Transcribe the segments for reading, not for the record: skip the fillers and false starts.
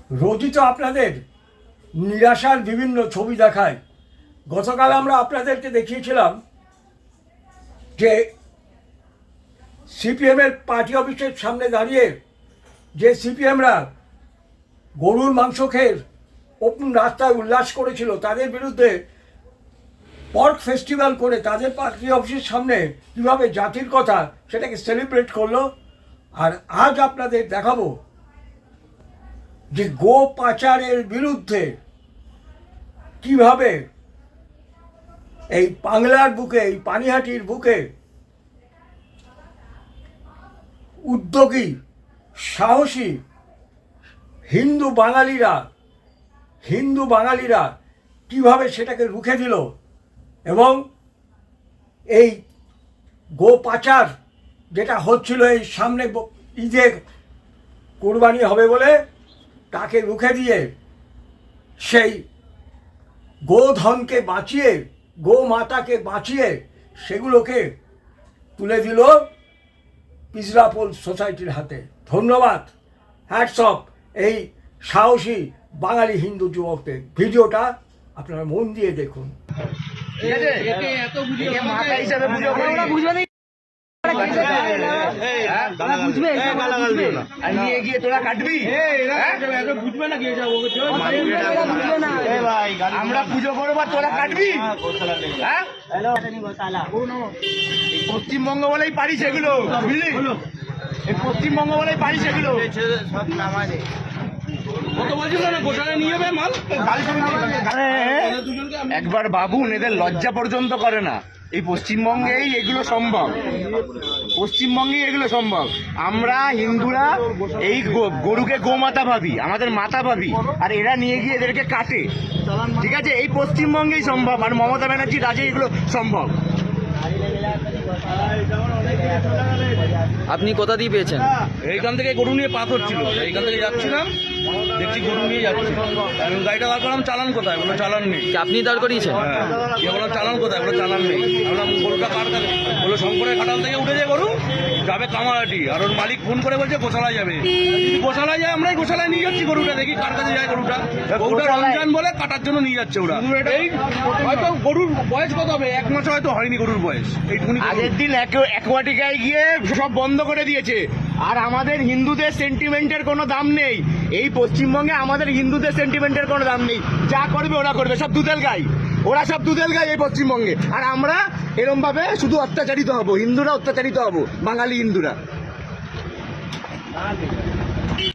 রোজই তো আপনাদের নিরাশার বিভিন্ন ছবি দেখায়। গতকাল আমরা আপনাদেরকে দেখিয়েছিলাম যে সিপিএমের পার্টি অফিসের সামনে দাঁড়িয়ে যে সিপিএমরা গরুর মাংস খেয়ে ওপেন রাস্তায় উল্লাস করেছিল, তাদের বিরুদ্ধে পর্ক ফেস্টিভ্যাল করে তাদের পার্টি অফিসের সামনে কীভাবে জাতির কথা সেটাকে সেলিব্রেট করলো। আর আজ আপনাদের দেখাবো যে গো পাচারের বিরুদ্ধে কিভাবে এই বাংলার বুকে, এই পানিহাটির বুকে উদ্যোগী সাহসী হিন্দু বাঙালিরা কিভাবে সেটাকে রুখে দিল এবং এই গো পাচার যেটা হচ্ছিল এই সামনে ঈদে কোরবানি হবে বলে তাকে রুখে দিয়ে সেই গোধনকে বাঁচিয়ে, গো মাতাকে বাঁচিয়ে সেগুলোকে তুলে দিল পিছড়াপোল সোসাইটির হাতে। ধন্যবাদ, হ্যাটস অফ এই সাহসী বাঙালি হিন্দু যুবকদের। ভিডিওটা আপনারা মন দিয়ে দেখুন। আমরা পুজো করবো তোরা কাটবি? পশ্চিমবঙ্গ বলেই পারিস এগুলো, বুঝলি? পশ্চিমবঙ্গ বলেই পারিস এগুলো। একবার বাবুন এদের লজ্জা পর্যন্ত করে না। এই পশ্চিমবঙ্গেই এগুলো সম্ভব, পশ্চিমবঙ্গেই এগুলো সম্ভব। আমরা হিন্দুরা এই গরুকে গোমাতা ভাবি, আমাদের মাতা ভাবি, আর এরা নিয়ে গিয়ে এদেরকে কাটে। ঠিক আছে, এই পশ্চিমবঙ্গেই সম্ভব, আর মমতা ব্যানার্জির রাজ্যে এগুলো সম্ভব। আপনি কোথা দিয়ে পেয়েছেন? এইখান থেকে গরু নিয়ে পাথর ছিল, এইখান থেকে যাচ্ছিলাম, দেখছি গরু নিয়ে যাচ্ছি। আমি গাড়িটা দাঁড় করলাম, চালান কোথায়? বলো চালান নেই। আপনি দাঁড় করিয়েছেন? হ্যাঁ, বললাম চালান কোথায়? বলো চালান নেই। বললাম গরুটা কার কাছে? বলো শঙ্করের খাটাল থেকে উঠে যায় গরু, যাবে কামারহাটি। আর ওর মালিক ফোন করে বলছে গোশালায় যাবে। যদি গোশালায় যায়, আমরাই গোশালায় নিয়ে যাচ্ছি গরুটা, দেখি কার কাছে যায় গরুটা। গরুটা রমজান বলে কাটার জন্য নিয়ে যাচ্ছে ওরা। এই হয়তো গরুর বয়স কত হবে? 1 মাস হয়তো হয়নি গরুর বয়স। এইটুকুনি আগের দিন অ্যাকোয়াটিকায় গিয়ে সব বন্ধ করে দিয়েছে। আর আমাদের হিন্দুদের সেন্টিমেন্টের কোনো দাম নেই এই পশ্চিমবঙ্গে। আমাদের হিন্দুদের সেন্টিমেন্টের কোনো দাম নেই। যা করবে ওরা করবে, সব দুধেল গাই, ওরা সব দুধেল গাই এই পশ্চিমবঙ্গে। আর আমরা এরম ভাবে শুধু অত্যাচারিত হব, হিন্দুরা অত্যাচারিত হব, বাঙালি হিন্দুরা।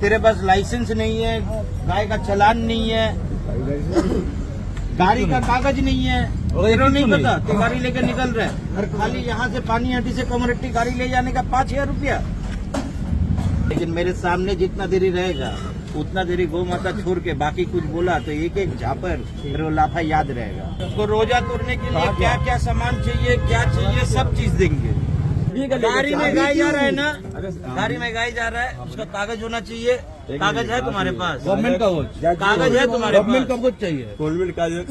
तेरे पास लाइसेंस नहीं है, गाय का चालान नहीं है, गाड़ी का कागज नहीं है, तेरे नहीं पता तो गाड़ी लेके निकल रहा है। और खाली यहाँ से पानीहाटी से कोमरट्टी गाड़ी ले जाने का 5000 रुपया। लेकिन मेरे सामने जितना देरी रहेगा उतना देरी गौ माता छोड़ के बाकी कुछ बोला तो एक एक झापर मेरे को लाफा याद रहेगा। उसको रोजा तोड़ने के लिए क्या क्या सामान चाहिए, क्या चाहिए, सब चीज देंगे। गाड़ी में गाय जा रहा है ना, गाड़ी में गाय जा रहा है, उसका कागज होना चाहिए। कागज है तुम्हारे पास? गवर्नमेंट कागज है तुम्हारे पास? गवर्नमेंट कागज चाहिए। गवर्नमेंट कागज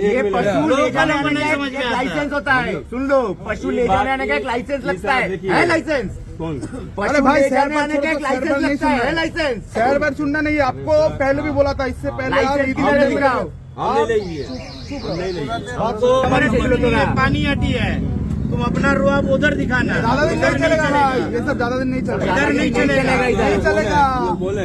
ये पशु ले जाने का एक लाइसेंस होता है। सुन लो, पशु ले जाने का एक लाइसेंस लगता है लाइसेंस। अरे भाई शहर में आने का एक लाइसेंस लगता है लाइसेंस। शहर भर सुनना नहीं है आपको, पहले भी बोला था, इससे पहले पानीहाटी है, तुम अपना रुआब उधर दिखाना। ज्यादा दिन नहीं चलेगा भाई, ये सब ज्यादा दिन नहीं चलेगा, इधर नहीं चलेगा, नहीं चलेगा,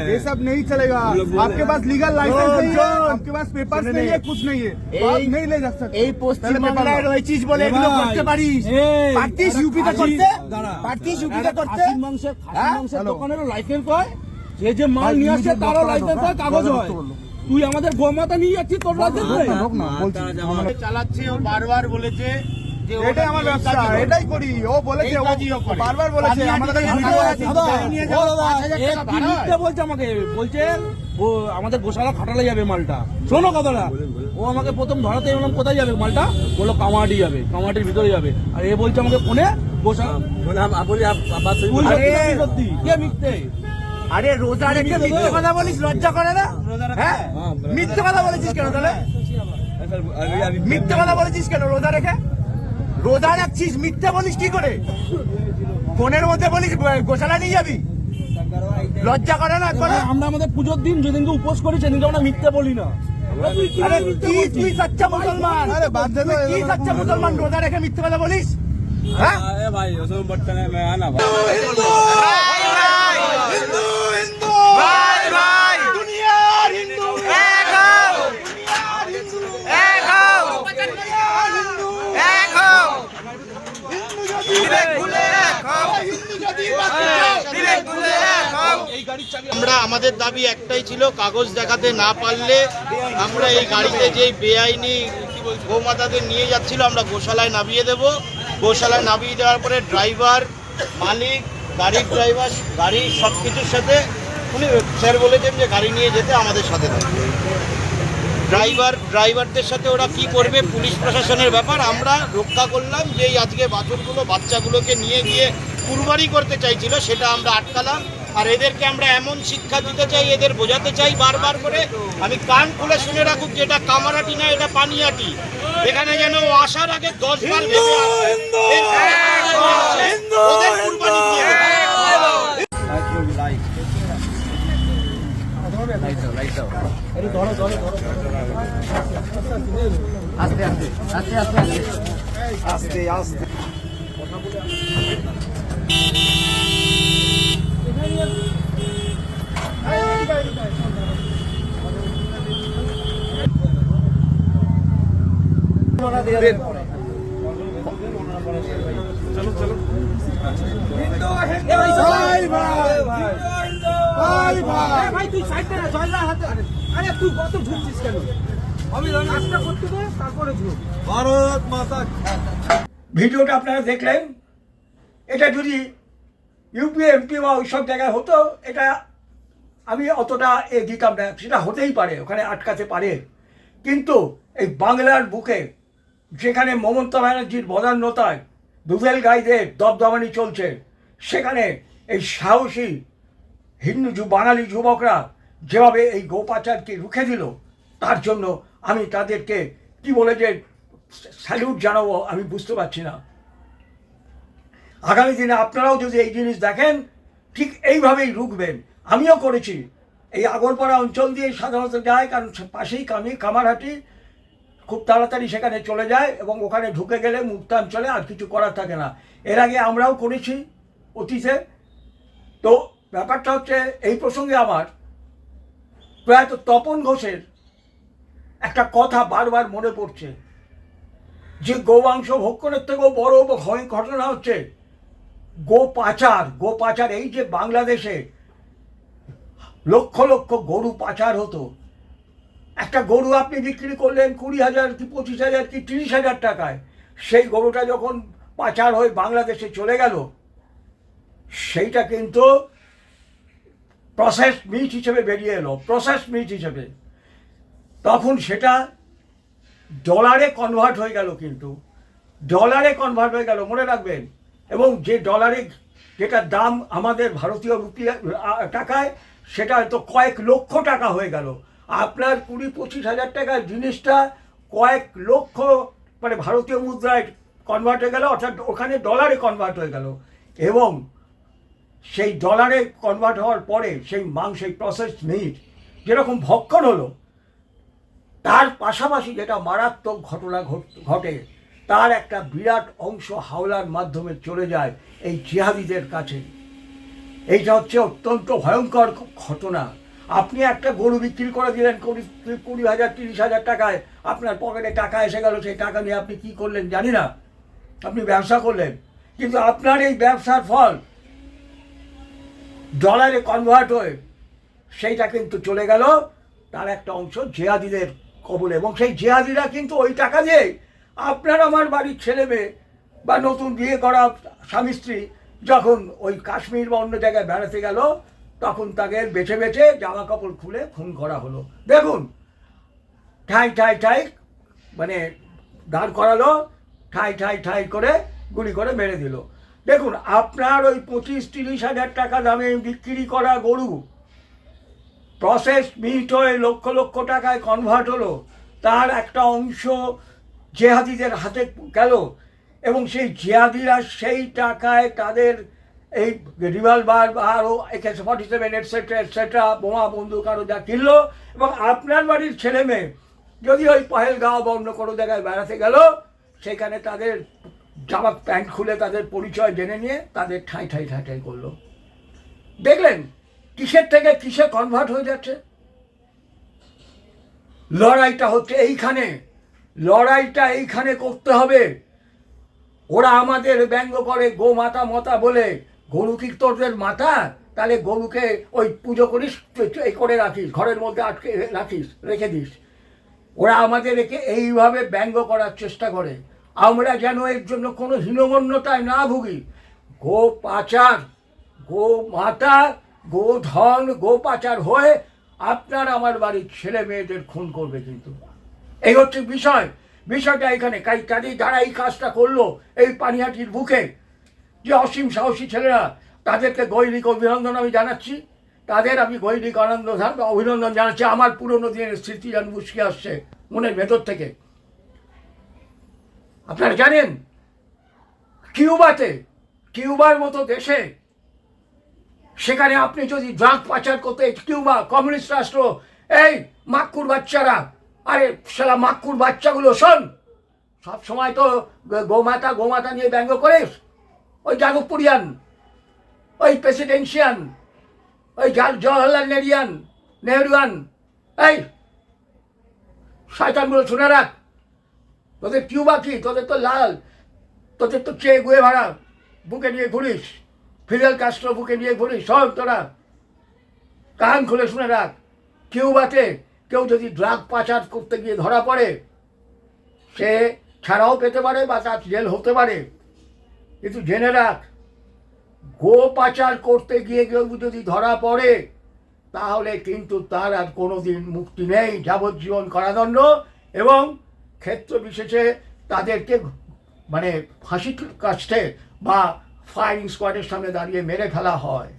ये सब नहीं चलेगा। आपके पास लीगल लाइसेंस नहीं है, आपके पास पेपर नहीं है, कुछ नहीं है, आप नहीं ले जा सकते। এই পশ্চিমবাংলার ওই চিজ বলে এগুলো করতে পারিস? পারতিস ইউপিতে করতে? পারতিস ইউপিতে করতে? মাংসের দোকানেরও লাইসেন্স হয়, যে মাল নিয়ে আসে তারও লাইসেন্স হয়, কাগজ হয়। তুই আমাদের গোমাতা নিয়ে যাচ্ছিস, তোর লাইসেন্স নেই? চালাচ্ছে, ও বারবার বলেছে যে এটাই আমার ব্যবসা, এটাই করি। ও বলেছে, ও বারবার বলেছে আমাদের বলছে আমাকে, বলছে ও আমাদের গোশালা খাটালে যাবে মালটা। শোনো কথাটা, ও আমাকে প্রথম ধরাতে বললাম কোথায় যাবে মালটা, বললো কামাহাটি যাবে, কামাহাটির ভিতরে যাবে। আর এ বলছে আমাকে ফোনে গোশালা। সত্যি কে মিথ্যে? আরে রোজা রেখে মিথ্যে কথা বলিস, লজ্জা করে না? হ্যাঁ, মিথ্যে কথা বলেছিস কেন তাহলে? মিথ্যে কথা বলেছিস কেন রোজা রেখে? রোজা রাখছিস, মিথ্যে বলিস কি করে? ফোনের মধ্যে বলিস গোশালা নিয়ে যাবি। লজ্জা করে না করে? আমরা আমাদের পুজোর দিন যেদিনকে উপোস করি সেদিনকে আমরা মিথ্যে বলি না। আরে তুই সাচ্চা মুসলমান, আরে বাদ দে, তুই কি সাচ্চা মুসলমান রোজা রেখে মিথ্যে কথা বলিস? হ্যাঁ ভাই ওসব বট্টা নেই, मैं आना भाई। দুনিয়ার হিন্দু এক হও, এক হও, এক হও, দিলে খুলে এক হও, দিলে খুলে এক হও। আমরা আমাদের দাবি একটাই ছিল, কাগজ দেখাতে না পারলে আমরা এই গাড়িতে যেই বেআইনি গোমাতাদের নিয়ে যাচ্ছিল আমরা গোশালায় নামিয়ে দেব। গোশালায় নামিয়ে দেওয়ার পরে ড্রাইভার, মালিক, গাড়ির ড্রাইভার, গাড়ির সব কিছুর সাথে উনি স্যার বলেছেন যে গাড়ি নিয়ে যেতে আমাদের সাথে থাকবে। ড্রাইভারদের সাথে ওরা কি করবে পুলিশ প্রশাসনের ব্যাপার। আমরা রক্ষা করলাম যে এই আজকে বাচ্চাগুলোকে নিয়ে গিয়ে কুরবানি করতে চাইছিল, সেটা আমরা আটকালাম। আর এদেরকে আমরা এমন শিক্ষা দিতে চাই, এদের বোঝাতে চাই বারবার করে, আমি কান খুলে শুনে রাখুক যে এটা কামারাটি না, এটা পানিয়াটি। এখানে যেন ও আসার আগে 10 বার ভেবে আসে। ওদের কুরবানি দিয়ে দেবে। ভাই তুই সাইড দে না, জয়লা হাতে। আরে তুই কত ঝুঁকছিস কেন? আমি কাজটা করতে দে, তারপরে ঝুঁক। ভারত মাতা। ভিডিওটা আপনারা দেখলেন। এটা যদি ইউপি এমপি বা ওইসব জায়গায় হতো, এটা আমি অতটা দিতাম না, সেটা হতেই পারে, ওখানে আটকাতে পারে। কিন্তু এই বাংলার বুকে যেখানে মমতা ব্যানার্জির বদান্যতায় দুধেল গাইদের দবদবানি চলছে, সেখানে এই সাহসী হিন্দু বাঙালি যুবকরা যেভাবে এই গোপাচারকে রুখে দিল, তার জন্য আমি তাদেরকে কি বলে যে স্যালিউট জানাবো আমি বুঝতে পারছি না। আগামী দিনে আপনারাও যদি এই জিনিস দেখেন, ঠিক এইভাবেই রুখবেন। আমিও করেছি, এই আগরপাড়া অঞ্চল দিয়ে সাধারণত যায়, কারণ পাশেই কামারহাটি, খুব তাড়াতাড়ি সেখানে চলে যায় এবং ওখানে ঢুকে গেলে মুক্তাঞ্চলে আর কিছু করার থাকে না। এর আগে আমরাও করেছি অতীতে। তো ব্যাপারটা হচ্ছে, এই প্রসঙ্গে আমার প্রয়াত তপন ঘোষের একটা কথা বারবার মনে পড়ছে, যে গোমাংস ভক্ষণের থেকেও বড় ঘটনা হচ্ছে গোপাচার। এই যে বাংলাদেশে লক্ষ লক্ষ গরু পাচার হতো, একটা গরু আপনি বিক্রি করলেন 20,000 কি 25,000 কি 30,000 টাকায়, সেই গরুটা যখন পাচার হয়ে বাংলাদেশে চলে গেল, সেইটা কিন্তু প্রসেস মিট হিসেবে বেরিয়ে এলো, প্রসেস মিট হিসেবে। তখন সেটা ডলারে কনভার্ট হয়ে গেল, কিন্তু ডলারে কনভার্ট হয়ে গেল, মনে রাখবেন। এবং যে ডলারে যেটা দাম আমাদের ভারতীয় রুপিয়া টাকায়, সেটা হয়তো কয়েক লক্ষ টাকা হয়ে গেল। আপনার 20-25 হাজার টাকার জিনিসটা কয়েক লক্ষ মানে ভারতীয় মুদ্রায় কনভার্ট হয়ে গেল, অর্থাৎ ওখানে ডলারে কনভার্ট হয়ে গেল। এবং সেই ডলারে কনভার্ট হওয়ার পরে সেই সেই প্রসেস মিট যেরকম ভক্ষণ হলো, তার পাশাপাশি যেটা মারাত্মক ঘটনা ঘটে, তার একটা বিরাট অংশ হাওলার মাধ্যমে চলে যায় এই জিহাদিদের কাছে। এইটা হচ্ছে অত্যন্ত ভয়ঙ্কর ঘটনা। আপনি একটা গরু বিক্রি করে দিলেন 20,000 30,000 টাকায়, আপনার পকেটে টাকা এসে গেল, সেই টাকা নিয়ে আপনি কি করলেন জানি না, আপনি ব্যবসা করলেন, কিন্তু আপনার এই ব্যবসার ফল ডলারে কনভার্ট হয়ে সেইটা কিন্তু চলে গেল তার একটা অংশ জিহাদিদের কবলে। এবং সেই জিহাদিরা কিন্তু ওই টাকা দিয়ে আপনার আমার বাড়ির ছেলে মেয়ে বা নতুন বিয়ে করা স্বামী স্ত্রী যখন ওই কাশ্মীর বা অন্য জায়গায় বেড়াতে গেল, তখন তাকে বেছে বেছে জামা কাপড় খুলে খুন করা হলো। দেখুন, ঠাই মানে দাঁড় করালো, ঠাই করে গুলি করে মেরে দিল। দেখুন, আপনার ওই 25-30 হাজার টাকা দামে বিক্রি করা গরু প্রসেস মিট হয়ে লক্ষ লক্ষ টাকায় কনভার্ট হলো, তার একটা অংশ জেহাদিদের হাতে গেল এবং সেই জেহাদিরা সেই টাকায় তাদের এই রিভলভার বা আরও AK-47 এটসেট্রা বোমা বন্দুক আরও যা কিনলো, এবং আপনার বাড়ির ছেলে মেয়ে যদি ওই পহেলগাঁও বা অন্য কোনো জায়গায় বেড়াতে গেল, সেখানে তাদের জামা প্যান্ট খুলে তাদের পরিচয় জেনে নিয়ে তাদের ঠাঁই করলো। দেখলেন কিসের থেকে কিসে কনভার্ট হয়ে যাচ্ছে? লড়াইটা হচ্ছে এইখানে, লড়াইটা এইখানে করতে হবে। ওরা আমাদের ব্যঙ্গ করে গো মাতা মতা বলে, গরু কি তোদের মাতা? তাহলে গরুকে ওই পুজো করিস, এই করে রাখিস, ঘরের মধ্যে আটকে রেখে দিস। ওরা আমাদেরকে এইভাবে ব্যঙ্গ করার চেষ্টা করে, আমরা যেন এর জন্য কোনো হীনমন্যতায় না ভুগি। গো পাচার, গো মাতা, গো ধন, গো পাচার হয়ে আপনার আমার বাড়ির ছেলে মেয়েদের খুন করবে। কিন্তু এই হচ্ছে বিষয়টা এখানে। কাজেই যারা এই কাজটা করলো এই পানিহাটির বুকে, যে অসীম সাহসী ছেলেরা, তাদেরকে গৈরিক অভিনন্দন আমি জানাচ্ছি। আমি গৈরিক অভিনন্দন জানাচ্ছি। আমার পুরনো দিনের স্মৃতি যেন মুশকে আসছে মনের ভেতর থেকে। আপনারা জানেন কিউবার মতো দেশে, সেখানে আপনি যদি ড্রাগ পাচার করতে, কিউবা কমিউনিস্ট রাষ্ট্র, এই মাক্কুর বাচ্চারা, আরে শালা মাক্কুর বাচ্চাগুলো শোন, সব সময় তো গোমাতা নিয়ে ব্যঙ্গ করিস। ওই যাদবপুরিয়ান, ওই প্রেসিডেন্সিয়ান, ওই জওহরলাল নেহরুয়ান, এই শয়তানগুলো শুনে রাখ, তোদের কিউবা কি? তোদের তো লাল, তোদের তো চে গুয়েভারা বুকে নিয়ে ঘুরিস, ফিদেল কাস্ট্রো বুকে নিয়ে ঘুরিস, সব তোরা কান খুলে শুনে রাখ। কিউবাতে কেউ যদি ড্রাগ পাচার করতে গিয়ে ধরা পড়ে, সে ছাড়াও পেতে পারে বা তার জেল হতে পারে। কিন্তু জেনে রাখ, গো পাচার করতে গিয়ে কেউ যদি ধরা পড়ে, তাহলে কিন্তু তার আর কোনোদিন মুক্তি নেই, যাবজ্জীবন কারাদণ্ড, এবং ক্ষেত্র বিশেষে তাদেরকে মানে ফাঁসির কাছে বা ফায়ারিং স্কোয়াডের সামনে দাঁড়িয়ে মেরে ফেলা হয়।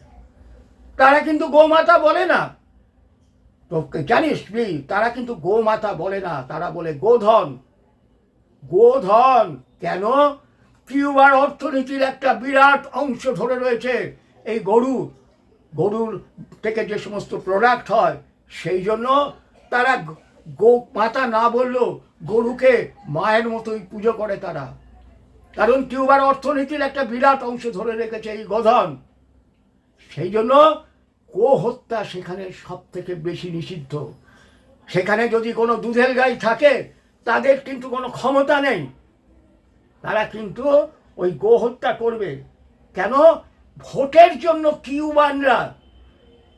তারা কিন্তু গোমাতা বলে না, তো জানিস তারা কিন্তু গোমাতা বলে না, তারা বলে গোধন। কেন? কিউবার অর্থনীতির একটা বিরাট অংশ ধরে রয়েছে এই গরুর থেকে যে সমস্ত প্রোডাক্ট হয়, সেই জন্য তারা গো মাতা না বললেও গরুকে মায়ের মতোই পুজো করে তারা। কারণ কিউবার অর্থনীতির একটা বিরাট অংশ ধরে রেখেছে এই গোধন। সেই জন্য গো হত্যা সেখানে সব থেকে বেশি নিষিদ্ধ। সেখানে যদি কোনো দুধের গাই থাকে, তাদের কিন্তু কোনো ক্ষমতা নেই, তারা কিন্তু ওই গো হত্যা করবে। কেন? ভোটের জন্য কিউবানরা,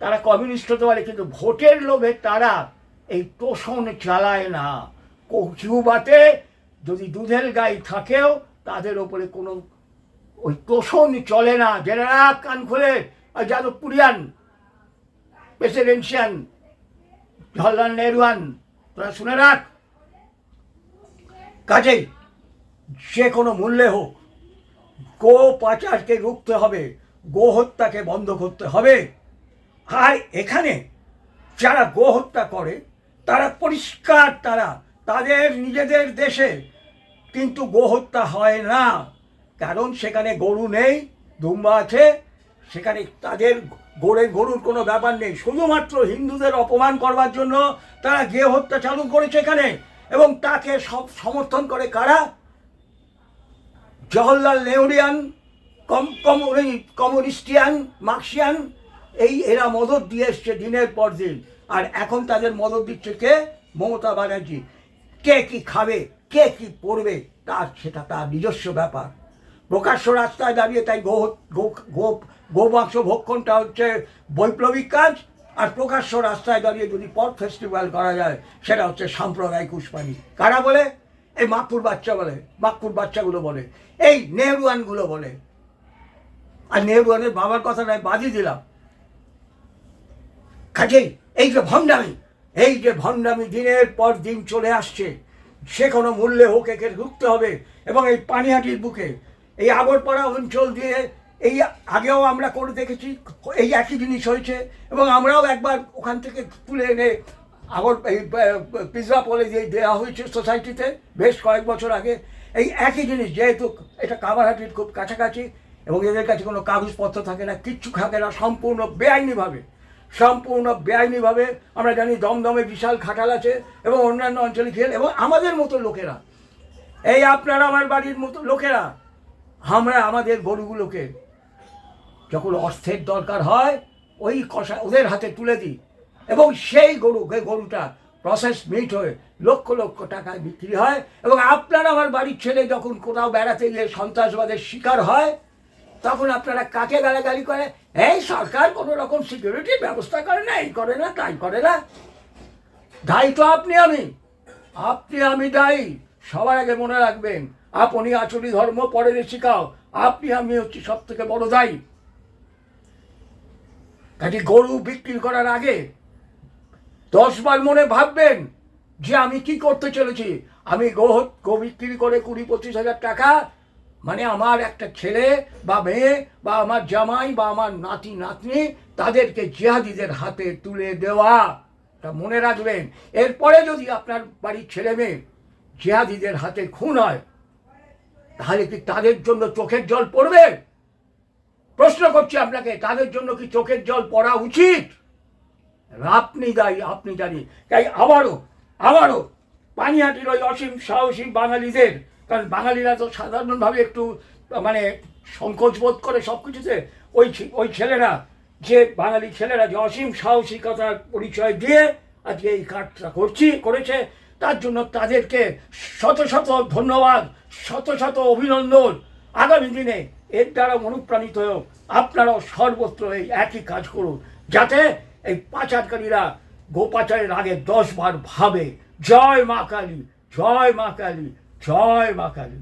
তারা কমিউনিস্ট হতে পারে, কিন্তু ভোটের লোভে তারা এই তোষণ চালায় না। কিউবাতে যদি দুধের গাই থাকেও, তাদের ওপরে কোনো ওই তোষণ চলে না। জেনারা কান খুলে, যাদবপুরিয়ান, প্রেসিডেন্সিয়ান, জওহরলাল নেহরুয়ান, তোরা শুনে রাখ। কাজেই যে কোনো মূল্যে হোক গো পাচারকে রুখতে হবে, গো হত্যাকে বন্ধ করতে হবে। আর এখানে যারা গো হত্যা করে, তারা পরিষ্কার, তাদের নিজেদের দেশে কিন্তু গো হত্যা হয় না। কারণ সেখানে গরু নেই, দুম্বা আছে, সেখানে তাদের গরুর কোনো ব্যাপার নেই। শুধুমাত্র হিন্দুদের অপমান করবার জন্য তারা গো হত্যা চালু করেছে এখানে, এবং তাকে সব সমর্থন করে কারা? জওহরলাল নেহরুয়ান, কমিউনিস্টিয়ান, মার্ক্সিয়ান, এরা মদত দিয়ে এসছে দিনের পর দিন। আর এখন তাদের মদত দিচ্ছে কে? মমতা ব্যানার্জি। কে কি খাবে, কে কি পড়বে, সেটা তার নিজস্ব ব্যাপার। প্রকাশ্য রাস্তায় দাঁড়িয়ে তাই গোমাংস ভক্ষণটা হচ্ছে বৈপ্লবিক কাজ, আর প্রকাশ্য রাস্তায় দাঁড়িয়ে যদি পর্ক ফেস্টিভ্যাল করা যায়, সেটা হচ্ছে সাম্প্রদায়িক উস্কানি। কারা বলে? এই মাক্কুর বাচ্চাগুলো বলে, এই নেহরুয়ানগুলো বলে। আর নেহরুয়ানের বাবার কথা নয়, বাদই দিলাম। কাজেই এই যে ভণ্ডামি দিনের পর দিন চলে আসছে, সে কোনো মূল্যে হোক একে রুখতে হবে। এবং এই পানিহাটির বুকে, এই আগরপাড়া অঞ্চল দিয়ে, এই আগেও আমরা করে দেখেছি, এই একই জিনিস হয়েছে। এবং আমরাও একবার ওখান থেকে তুলে এনে এই পিৎজা পলে দেওয়া হয়েছে সোসাইটিতে বেশ কয়েক বছর আগে। এই একই জিনিস, যেহেতু এটা কামারহাটির খুব কাছাকাছি, এবং এদের কাছে কোনো কাগজপত্র থাকে না, কিচ্ছু থাকে না, সম্পূর্ণ বেআইনিভাবে আমরা জানি দমদমে বিশাল খাটাল আছে এবং অন্যান্য অঞ্চলে খেল, এবং আমাদের মতো লোকেরা, এই আপনারা আমার বাড়ির মতো লোকেরা, আমরা আমাদের গরুগুলোকে যখন অর্থের দরকার হয় ওই কষা ওদের হাতে তুলে দিই, এবং সেই গরুটা প্রসেস মিট হয়ে লক্ষ লক্ষ টাকায় বিক্রি হয়। এবং আপনারা আমার বাড়ির ছেলে যখন কোথাও বেড়াতে গিয়ে সন্ত্রাসবাদের শিকার হয়, তখন আপনারা কাকে গালাগালি করে, এই সরকার কোনো রকম সিকিউরিটির ব্যবস্থা করে না, এই করে না, তাই করে না। দায়ী তো আপনি আমি দায়ী। সবার আগে মনে রাখবেন, আপনি আচরি ধর্ম পরে শিখাও, আমি হচ্ছি সব থেকে বড় দায়ী। কাজে গরু বিক্রি করার আগে 10 বার মনে ভাববেন যে আমি কি করতে চলেছি। আমি গো বিক্রি করে 20-25 হাজার টাকা, মানে আমার একটা ছেলে বা মেয়ে বা আমার জামাই বা আমার নাতি নাতনি, তাদেরকে জিহাদিদের হাতে তুলে দেওয়া, তা মনে রাখবেন। এরপরে যদি আপনার বাড়ির ছেলে মেয়ে জিহাদিদের হাতে খুন হয়, তাহলে কি তাদের জন্য চোখের জল পড়বে? প্রশ্ন করছি আপনাকে, তাদের জন্য কি চোখের জল পড়া উচিত? আপনি দায়ী, আপনি জানি। তাই আবারও পানিহাটির ওই অসীম সাহসী বাঙালিদের, কারণ বাঙালিরা তো সাধারণভাবে একটু মানে সংকোচ বোধ করে সব কিছুতে, ওই ছেলেরা, যে বাঙালি ছেলেরা যে অসীম সাহসিকতার পরিচয় দিয়ে আজকে এই কাজটা করেছে, তার জন্য তাদেরকে শত শত ধন্যবাদ, শত শত অভিনন্দন। আগামী দিনে এর দ্বারা অনুপ্রাণিত হয়েও আপনারাও সর্বত্র এই একই কাজ করুন, যাতে এই পাচারকারীরা গোপাচারের আগে 10 বার ভাবে। জয় মা কালী, জয় মা কালী, জয় মা কালী।